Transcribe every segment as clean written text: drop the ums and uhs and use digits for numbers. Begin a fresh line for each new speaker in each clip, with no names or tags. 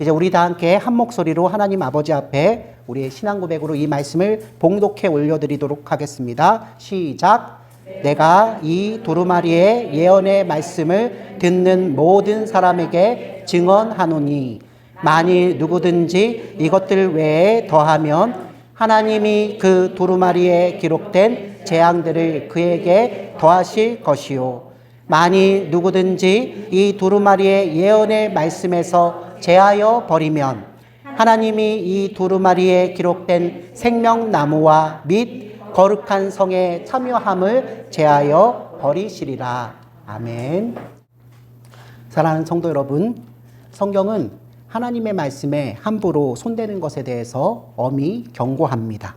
이제 우리 다 함께 한 목소리로 하나님 아버지 앞에 우리의 신앙 고백으로 이 말씀을 봉독해 올려드리도록 하겠습니다. 시작. 내가 이 두루마리의 예언의 말씀을 듣는 모든 사람에게 증언하노니 만일 누구든지 이것들 외에 더하면 하나님이 그 두루마리에 기록된 재앙들을 그에게 더하실 것이요 만일 누구든지 이 두루마리의 예언의 말씀에서 제하여 버리면 하나님이 이 두루마리에 기록된 생명나무와 및 거룩한 성에 참여함을 제하여 버리시리라. 아멘. 사랑하는 성도 여러분, 성경은 하나님의 말씀에 함부로 손대는 것에 대해서 엄히 경고합니다.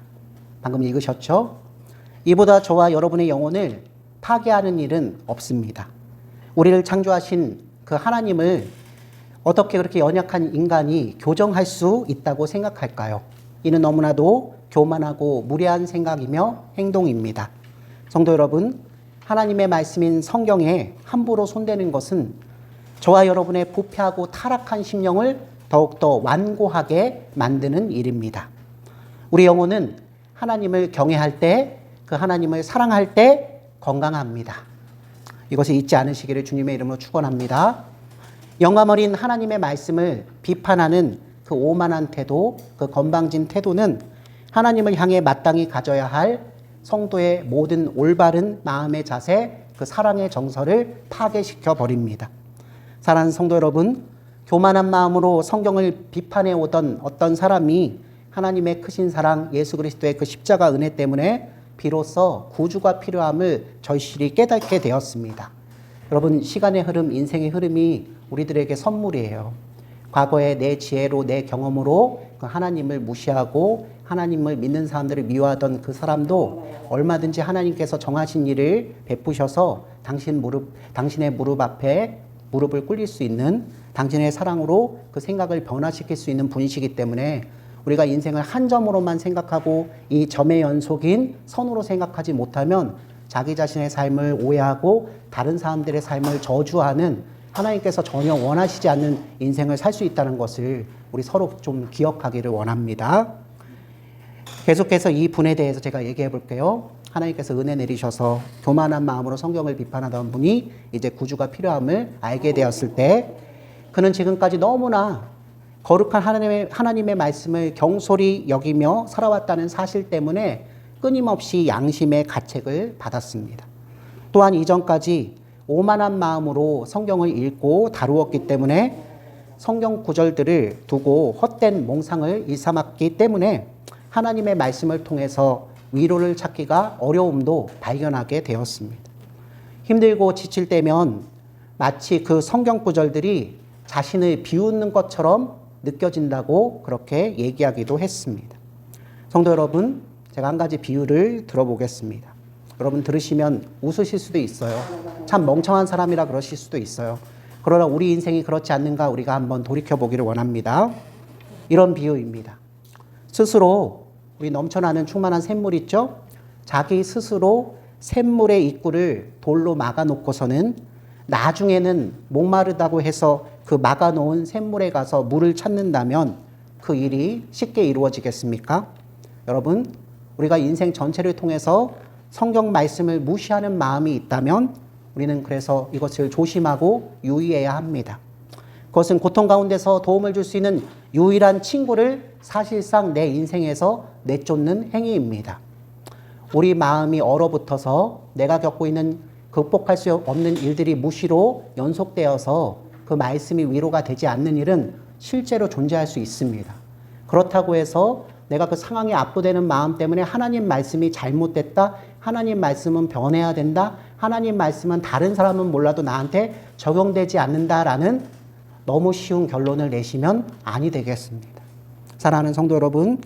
방금 읽으셨죠? 이보다 저와 여러분의 영혼을 파괴하는 일은 없습니다. 우리를 창조하신 그 하나님을 어떻게 그렇게 연약한 인간이 교정할 수 있다고 생각할까요? 이는 너무나도 교만하고 무례한 생각이며 행동입니다. 성도 여러분, 하나님의 말씀인 성경에 함부로 손대는 것은 저와 여러분의 부패하고 타락한 심령을 더욱더 완고하게 만드는 일입니다. 우리 영혼은 하나님을 경외할 때, 그 하나님을 사랑할 때 건강합니다. 이것을 잊지 않으시기를 주님의 이름으로 축원합니다. 영감 어린 하나님의 말씀을 비판하는 그 오만한 태도, 그 건방진 태도는 하나님을 향해 마땅히 가져야 할 성도의 모든 올바른 마음의 자세, 그 사랑의 정서를 파괴시켜 버립니다. 사랑하는 성도 여러분, 교만한 마음으로 성경을 비판해 오던 어떤 사람이 하나님의 크신 사랑, 예수 그리스도의 그 십자가 은혜 때문에 비로소 구주가 필요함을 절실히 깨닫게 되었습니다. 여러분, 시간의 흐름, 인생의 흐름이 우리들에게 선물이에요. 과거에 내 지혜로, 내 경험으로 그 하나님을 무시하고 하나님을 믿는 사람들을 미워하던 그 사람도 얼마든지 하나님께서 정하신 일을 베푸셔서 당신의 무릎 앞에 무릎을 꿇릴 수 있는, 당신의 사랑으로 그 생각을 변화시킬 수 있는 분이시기 때문에 우리가 인생을 한 점으로만 생각하고 이 점의 연속인 선으로 생각하지 못하면 자기 자신의 삶을 오해하고 다른 사람들의 삶을 저주하는, 하나님께서 전혀 원하시지 않는 인생을 살 수 있다는 것을 우리 서로 좀 기억하기를 원합니다. 계속해서 이 분에 대해서 제가 얘기해 볼게요. 하나님께서 은혜 내리셔서 교만한 마음으로 성경을 비판하던 분이 이제 구주가 필요함을 알게 되었을 때, 그는 지금까지 너무나 거룩한 하나님의 말씀을 경솔히 여기며 살아왔다는 사실 때문에 끊임없이 양심의 가책을 받았습니다. 또한 이전까지 오만한 마음으로 성경을 읽고 다루었기 때문에 성경 구절들을 두고 헛된 몽상을 일삼았기 때문에 하나님의 말씀을 통해서 위로를 찾기가 어려움도 발견하게 되었습니다. 힘들고 지칠 때면 마치 그 성경 구절들이 자신을 비웃는 것처럼 느껴진다고 그렇게 얘기하기도 했습니다. 성도 여러분, 제가 한 가지 비유를 들어보겠습니다. 여러분 들으시면 웃으실 수도 있어요. 참 멍청한 사람이라 그러실 수도 있어요. 그러나 우리 인생이 그렇지 않는가 우리가 한번 돌이켜보기를 원합니다. 이런 비유입니다. 스스로 우리 넘쳐나는 충만한 샘물 있죠? 자기 스스로 샘물의 입구를 돌로 막아놓고서는 나중에는 목마르다고 해서 그 막아놓은 샘물에 가서 물을 찾는다면 그 일이 쉽게 이루어지겠습니까? 여러분, 우리가 인생 전체를 통해서 성경 말씀을 무시하는 마음이 있다면 우리는 그래서 이것을 조심하고 유의해야 합니다. 그것은 고통 가운데서 도움을 줄 수 있는 유일한 친구를 사실상 내 인생에서 내쫓는 행위입니다. 우리 마음이 얼어붙어서 내가 겪고 있는 극복할 수 없는 일들이 무시로 연속되어서 그 말씀이 위로가 되지 않는 일은 실제로 존재할 수 있습니다. 그렇다고 해서 내가 그 상황에 압도되는 마음 때문에 하나님 말씀이 잘못됐다, 하나님 말씀은 변해야 된다, 하나님 말씀은 다른 사람은 몰라도 나한테 적용되지 않는다라는 너무 쉬운 결론을 내시면 아니 되겠습니다. 사랑하는 성도 여러분,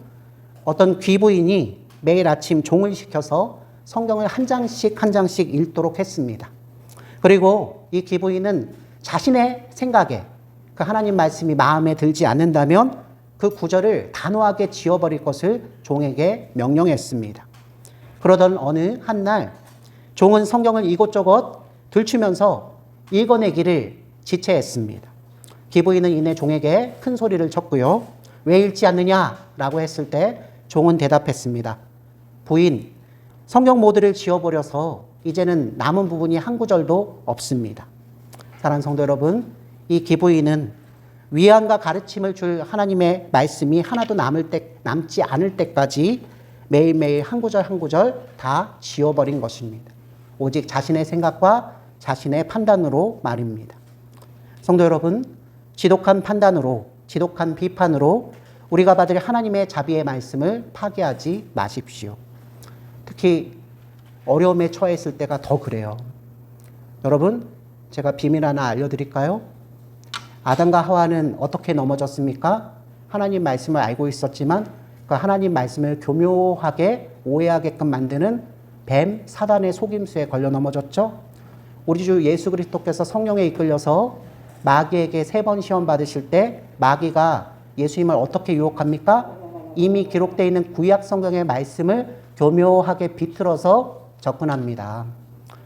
어떤 귀부인이 매일 아침 종을 시켜서 성경을 한 장씩 읽도록 했습니다. 그리고 이 귀부인은 자신의 생각에 그 하나님 말씀이 마음에 들지 않는다면 그 구절을 단호하게 지워버릴 것을 종에게 명령했습니다. 그러던 어느 한날 종은 성경을 이곳저곳 들추면서 읽어내기를 지체했습니다. 기부인은 이내 종에게 큰 소리를 쳤고요. 왜 읽지 않느냐라고 했을 때 종은 대답했습니다. 부인, 성경 모두를 지워버려서 이제는 남은 부분이 한 구절도 없습니다. 사랑하는 성도 여러분, 이 기부인은 위안과 가르침을 줄 하나님의 말씀이 하나도 남지 않을 때까지 매일매일 한 구절 한 구절 다 지워버린 것입니다. 오직 자신의 생각과 자신의 판단으로 말입니다. 성도 여러분, 지독한 판단으로, 지독한 비판으로 우리가 받을 하나님의 자비의 말씀을 파괴하지 마십시오. 특히 어려움에 처했을 때가 더 그래요. 여러분, 제가 비밀 하나 알려드릴까요? 아담과 하와는 어떻게 넘어졌습니까? 하나님 말씀을 알고 있었지만 그 하나님 말씀을 교묘하게 오해하게끔 만드는 뱀, 사단의 속임수에 걸려 넘어졌죠. 우리 주 예수 그리스도께서 성령에 이끌려서 마귀에게 3번 시험 받으실 때 마귀가 예수님을 어떻게 유혹합니까? 이미 기록되어 있는 구약 성경의 말씀을 교묘하게 비틀어서 접근합니다.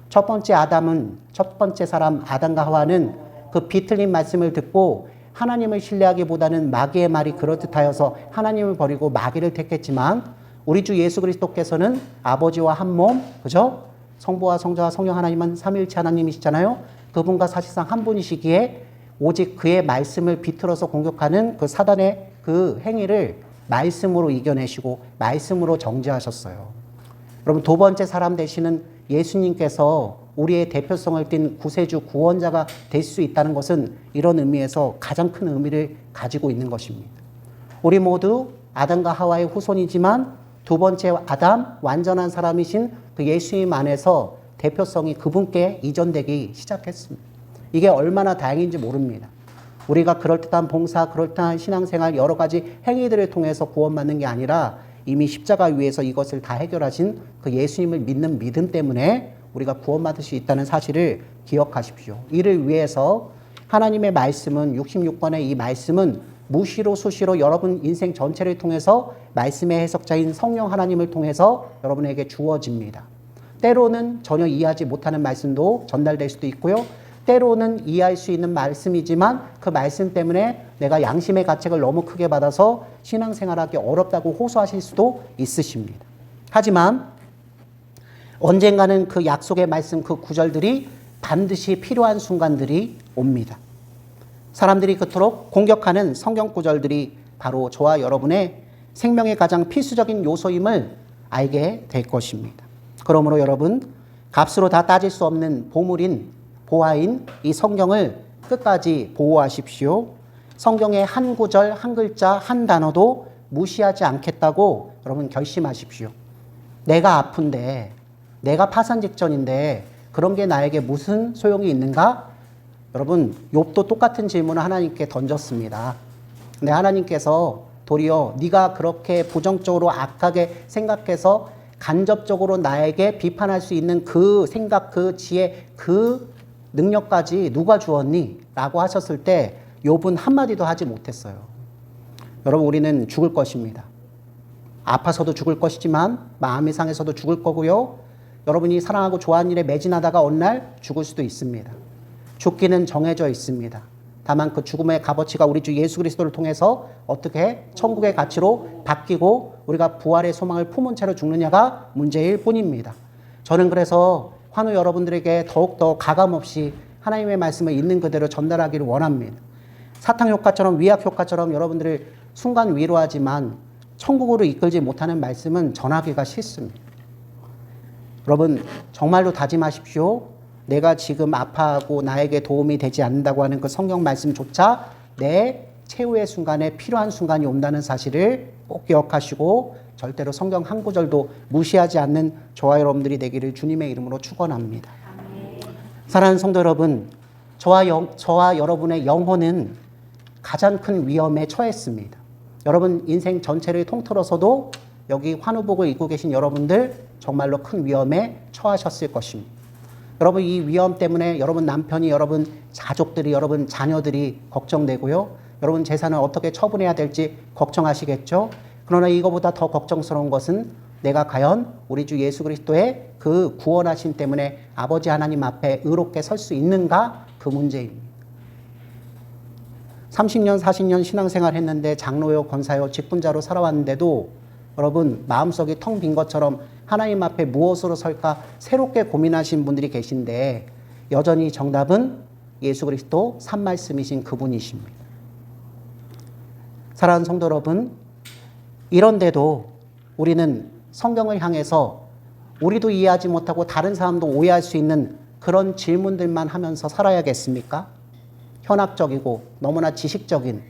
첫 번째 사람 아담과 하와는 그 비틀린 말씀을 듣고 하나님을 신뢰하기보다는 마귀의 말이 그럴듯하여서 하나님을 버리고 마귀를 택했지만 우리 주 예수 그리스도께서는 아버지와 한 몸, 그죠? 성부와 성자와 성령 하나님은 삼위일체 하나님이시잖아요. 그분과 사실상 한 분이시기에 오직 그의 말씀을 비틀어서 공격하는 그 사단의 그 행위를 말씀으로 이겨내시고 말씀으로 정죄하셨어요. 여러분, 두 번째 사람 되시는 예수님께서 우리의 대표성을 띤 구세주 구원자가 될 수 있다는 것은 이런 의미에서 가장 큰 의미를 가지고 있는 것입니다. 우리 모두 아담과 하와의 후손이지만 두 번째 아담, 완전한 사람이신 그 예수님 안에서 대표성이 그분께 이전되기 시작했습니다. 이게 얼마나 다행인지 모릅니다. 우리가 그럴듯한 봉사, 그럴듯한 신앙생활 여러 가지 행위들을 통해서 구원받는 게 아니라 이미 십자가 위에서 이것을 다 해결하신 그 예수님을 믿는 믿음 때문에 우리가 구원받을 수 있다는 사실을 기억하십시오. 이를 위해서 하나님의 말씀은 66권의 이 말씀은 무시로 수시로 여러분 인생 전체를 통해서 말씀의 해석자인 성령 하나님을 통해서 여러분에게 주어집니다. 때로는 전혀 이해하지 못하는 말씀도 전달될 수도 있고요. 때로는 이해할 수 있는 말씀이지만 그 말씀 때문에 내가 양심의 가책을 너무 크게 받아서 신앙생활하기 어렵다고 호소하실 수도 있으십니다. 하지만 언젠가는 그 약속의 말씀 그 구절들이 반드시 필요한 순간들이 옵니다. 사람들이 그토록 공격하는 성경 구절들이 바로 저와 여러분의 생명의 가장 필수적인 요소임을 알게 될 것입니다. 그러므로 여러분, 값으로 다 따질 수 없는 보화인 이 성경을 끝까지 보호하십시오. 성경의 한 구절, 한 글자, 한 단어도 무시하지 않겠다고 여러분 결심하십시오. 내가 아픈데, 내가 파산 직전인데 그런 게 나에게 무슨 소용이 있는가? 여러분, 욥도 똑같은 질문을 하나님께 던졌습니다. 근데 하나님께서 도리어 네가 그렇게 부정적으로 악하게 생각해서 간접적으로 나에게 비판할 수 있는 그 생각, 그 지혜, 그 능력까지 누가 주었니? 라고 하셨을 때 욥은 한마디도 하지 못했어요. 여러분, 우리는 죽을 것입니다. 아파서도 죽을 것이지만 마음이 상해서도 죽을 거고요. 여러분이 사랑하고 좋아하는 일에 매진하다가 어느 날 죽을 수도 있습니다. 죽기는 정해져 있습니다. 다만 그 죽음의 값어치가 우리 주 예수 그리스도를 통해서 어떻게 천국의 가치로 바뀌고 우리가 부활의 소망을 품은 채로 죽느냐가 문제일 뿐입니다. 저는 그래서 환우 여러분들에게 더욱더 가감없이 하나님의 말씀을 있는 그대로 전달하기를 원합니다. 사탕 효과처럼 위약 효과처럼 여러분들을 순간 위로하지만 천국으로 이끌지 못하는 말씀은 전하기가 싫습니다. 여러분, 정말로 다짐하십시오. 내가 지금 아파하고 나에게 도움이 되지 않는다고 하는 그 성경 말씀조차 내 최후의 순간에 필요한 순간이 온다는 사실을 꼭 기억하시고 절대로 성경 한 구절도 무시하지 않는 저와 여러분들이 되기를 주님의 이름으로 축원합니다. 사랑하는 성도 여러분, 저와 여러분의 영혼은 가장 큰 위험에 처했습니다. 여러분 인생 전체를 통틀어서도 여기 환우복을 입고 계신 여러분들 정말로 큰 위험에 처하셨을 것입니다. 여러분, 이 위험 때문에 여러분 남편이, 여러분 가족들이, 여러분 자녀들이 걱정되고요. 여러분 재산을 어떻게 처분해야 될지 걱정하시겠죠. 그러나 이거보다 더 걱정스러운 것은 내가 과연 우리 주 예수 그리스도의 그 구원하심 때문에 아버지 하나님 앞에 의롭게 설 수 있는가, 그 문제입니다. 30년, 40년 신앙생활 했는데 장로요, 권사요, 직분자로 살아왔는데도 여러분 마음속이 텅 빈 것처럼 하나님 앞에 무엇으로 설까 새롭게 고민하신 분들이 계신데 여전히 정답은 예수 그리스도 산말씀이신 그분이십니다. 사랑하는 성도 여러분, 이런데도 우리는 성경을 향해서 우리도 이해하지 못하고 다른 사람도 오해할 수 있는 그런 질문들만 하면서 살아야겠습니까? 현학적이고 너무나 지식적인,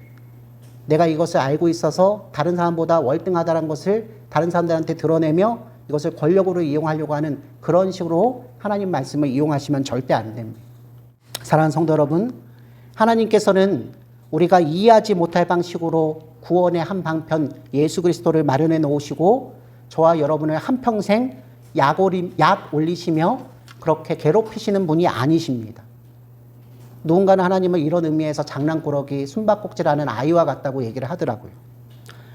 내가 이것을 알고 있어서 다른 사람보다 월등하다는 것을 다른 사람들한테 드러내며 이것을 권력으로 이용하려고 하는 그런 식으로 하나님 말씀을 이용하시면 절대 안 됩니다. 사랑하는 성도 여러분, 하나님께서는 우리가 이해하지 못할 방식으로 구원의 한 방편 예수 그리스도를 마련해 놓으시고 저와 여러분을 한평생 약 올리시며 그렇게 괴롭히시는 분이 아니십니다. 누군가는 하나님을 이런 의미에서 장난꾸러기, 숨바꼭질하는 아이와 같다고 얘기를 하더라고요.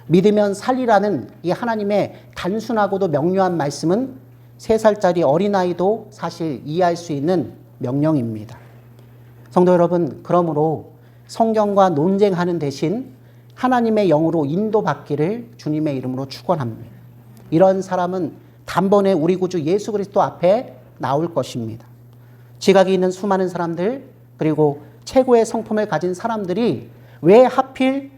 믿으면 살리라는 이 하나님의 단순하고도 명료한 말씀은 3살짜리 어린아이도 사실 이해할 수 있는 명령입니다. 성도 여러분, 그러므로 성경과 논쟁하는 대신 하나님의 영으로 인도받기를 주님의 이름으로 축원합니다. 이런 사람은 단번에 우리 구주 예수 그리스도 앞에 나올 것입니다. 지각이 있는 수많은 사람들, 그리고 최고의 성품을 가진 사람들이 왜 하필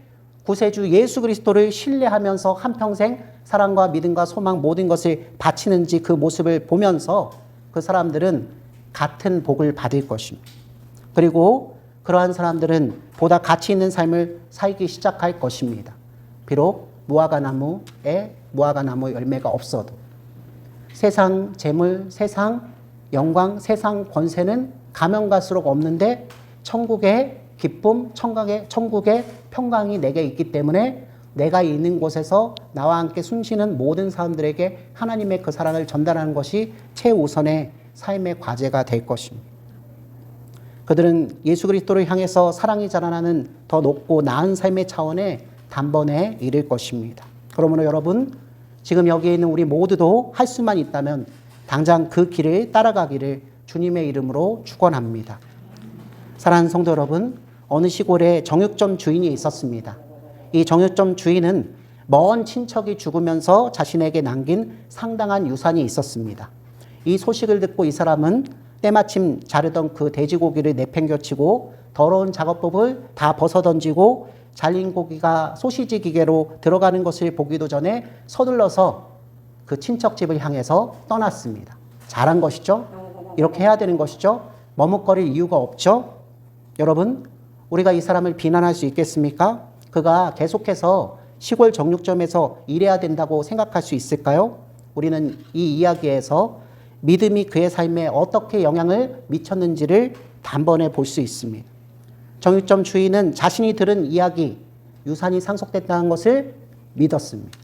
구세주 예수 그리스도를 신뢰하면서 한평생 사랑과 믿음과 소망 모든 것을 바치는지 그 모습을 보면서 그 사람들은 같은 복을 받을 것입니다. 그리고 그러한 사람들은 보다 가치 있는 삶을 살기 시작할 것입니다. 비록 무화과나무에 무화과나무 열매가 없어도 세상 재물, 세상 영광, 세상 권세는 가면 갈수록 없는데 천국의 기쁨, 천국의 평강이 내게 있기 때문에 내가 있는 곳에서 나와 함께 숨쉬는 모든 사람들에게 하나님의 그 사랑을 전달하는 것이 최우선의 삶의 과제가 될 것입니다. 그들은 예수 그리스도를 향해서 사랑이 자라나는 더 높고 나은 삶의 차원에 단번에 이를 것입니다. 그러므로 여러분, 지금 여기에 있는 우리 모두도 할 수만 있다면 당장 그 길을 따라가기를 주님의 이름으로 축원합니다. 사랑하는 성도 여러분, 어느 시골에 정육점 주인이 있었습니다. 이 정육점 주인은 먼 친척이 죽으면서 자신에게 남긴 상당한 유산이 있었습니다. 이 소식을 듣고 이 사람은 때마침 자르던 그 돼지고기를 내팽겨치고 더러운 작업법을 다 벗어던지고 잘린 고기가 소시지 기계로 들어가는 것을 보기도 전에 서둘러서 그 친척집을 향해서 떠났습니다. 잘한 것이죠? 이렇게 해야 되는 것이죠? 머뭇거릴 이유가 없죠? 여러분, 우리가 이 사람을 비난할 수 있겠습니까? 그가 계속해서 시골 정육점에서 일해야 된다고 생각할 수 있을까요? 우리는 이 이야기에서 믿음이 그의 삶에 어떻게 영향을 미쳤는지를 단번에 볼 수 있습니다. 정육점 주인은 자신이 들은 이야기, 유산이 상속됐다는 것을 믿었습니다.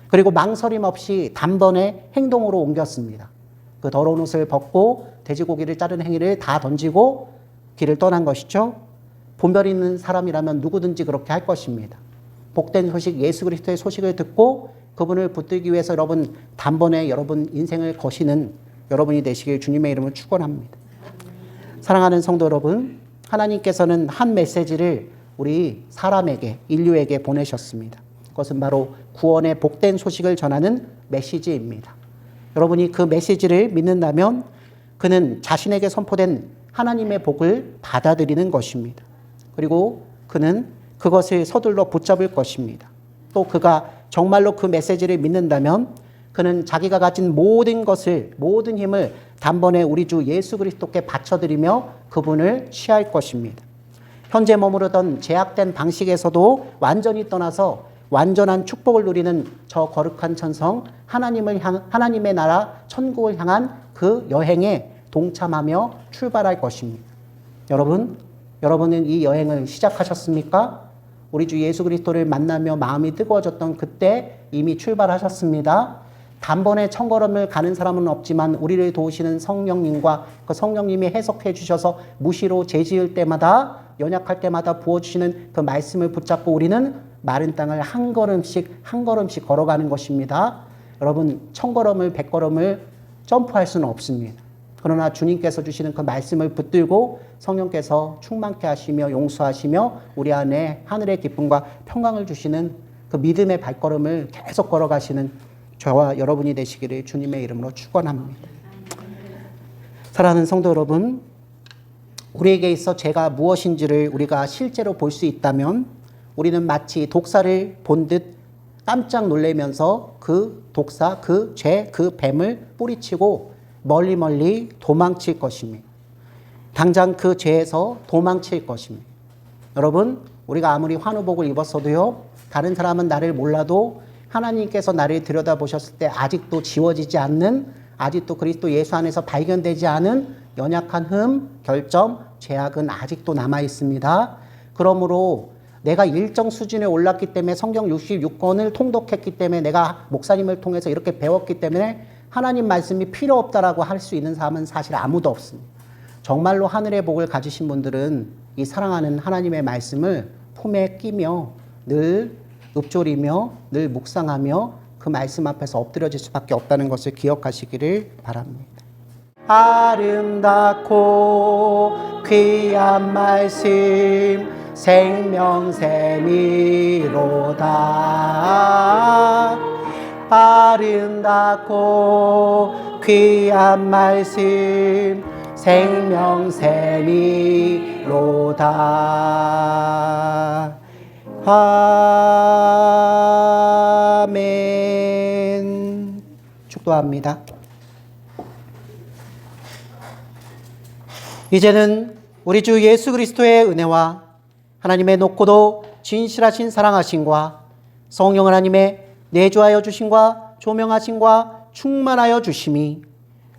그리고 망설임 없이 단번에 행동으로 옮겼습니다. 그 더러운 옷을 벗고 돼지고기를 자르는 행위를 다 던지고 길을 떠난 것이죠. 분별 있는 사람이라면 누구든지 그렇게 할 것입니다. 복된 소식, 예수 그리스도의 소식을 듣고 그분을 붙들기 위해서 여러분 단번에 여러분 인생을 거시는 여러분이 되시길 주님의 이름으로 축원합니다. 사랑하는 성도 여러분, 하나님께서는 한 메시지를 우리 사람에게, 인류에게 보내셨습니다. 그것은 바로 구원의 복된 소식을 전하는 메시지입니다. 여러분이 그 메시지를 믿는다면 그는 자신에게 선포된 하나님의 복을 받아들이는 것입니다. 그리고 그는 그것을 서둘러 붙잡을 것입니다. 또 그가 정말로 그 메시지를 믿는다면 그는 자기가 가진 모든 것을, 모든 힘을 단번에 우리 주 예수 그리스도께 바쳐드리며 그분을 취할 것입니다. 현재 머무르던 제약된 방식에서도 완전히 떠나서 완전한 축복을 누리는 저 거룩한 천성, 하나님의 나라, 천국을 향한 그 여행에 동참하며 출발할 것입니다. 여러분은 이 여행을 시작하셨습니까? 우리 주 예수 그리스도를 만나며 마음이 뜨거워졌던 그때 이미 출발하셨습니다. 단번에 천걸음을 가는 사람은 없지만 우리를 도우시는 성령님과 그 성령님이 해석해 주셔서 무시로 죄지을 때마다, 연약할 때마다 부어주시는 그 말씀을 붙잡고 우리는 마른 땅을 한 걸음씩 걸어가는 것입니다. 여러분, 1000걸음을 100걸음을 점프할 수는 없습니다. 그러나 주님께서 주시는 그 말씀을 붙들고 성령께서 충만케 하시며 용서하시며 우리 안에 하늘의 기쁨과 평강을 주시는 그 믿음의 발걸음을 계속 걸어가시는 저와 여러분이 되시기를 주님의 이름으로 축원합니다. 사랑하는 성도 여러분, 우리에게 있어 죄가 무엇인지를 우리가 실제로 볼 수 있다면 우리는 마치 독사를 본 듯 깜짝 놀라면서 그 독사, 그 죄, 그 뱀을 뿌리치고 멀리 도망칠 것입니다. 당장 그 죄에서 도망칠 것입니다. 여러분, 우리가 아무리 환우복을 입었어도요, 다른 사람은 나를 몰라도 하나님께서 나를 들여다보셨을 때 아직도 지워지지 않는, 아직도 그리스도 예수 안에서 발견되지 않은 연약한 흠, 결점, 죄악은 아직도 남아 있습니다. 그러므로 내가 일정 수준에 올랐기 때문에 성경 66권을 통독했기 때문에 내가 목사님을 통해서 이렇게 배웠기 때문에 하나님 말씀이 필요 없다라고 할 수 있는 사람은 사실 아무도 없습니다. 정말로 하늘의 복을 가지신 분들은 이 사랑하는 하나님의 말씀을 품에 끼며 늘 읊조리며 늘 묵상하며 그 말씀 앞에서 엎드려질 수밖에 없다는 것을 기억하시기를 바랍니다. 아름답고 귀한 말씀 생명샘이로다. 아름답고 귀한 말씀 생명샘이로다. 아멘. 축도합니다. 이제는 우리 주 예수 그리스도의 은혜와 하나님의 높고도 진실하신 사랑하심과 성령 하나님의 내주하여 주심과 조명하심과 충만하여 주심이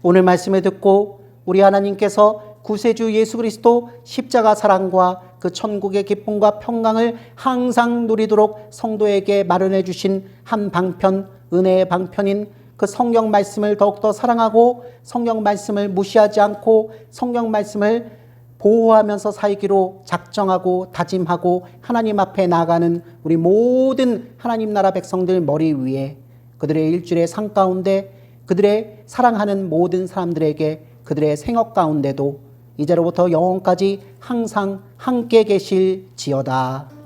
오늘 말씀을 듣고 우리 하나님께서 구세주 예수 그리스도 십자가 사랑과 그 천국의 기쁨과 평강을 항상 누리도록 성도에게 마련해 주신 한 방편, 은혜의 방편인 그 성경 말씀을 더욱더 사랑하고 성경 말씀을 무시하지 않고 성경 말씀을 보호하면서 살기로 작정하고 다짐하고 하나님 앞에 나아가는 우리 모든 하나님 나라 백성들 머리 위에 그들의 일주일의 삶 가운데 그들의 사랑하는 모든 사람들에게 그들의 생업 가운데도 이제로부터 영원까지 항상 함께 계실지어다.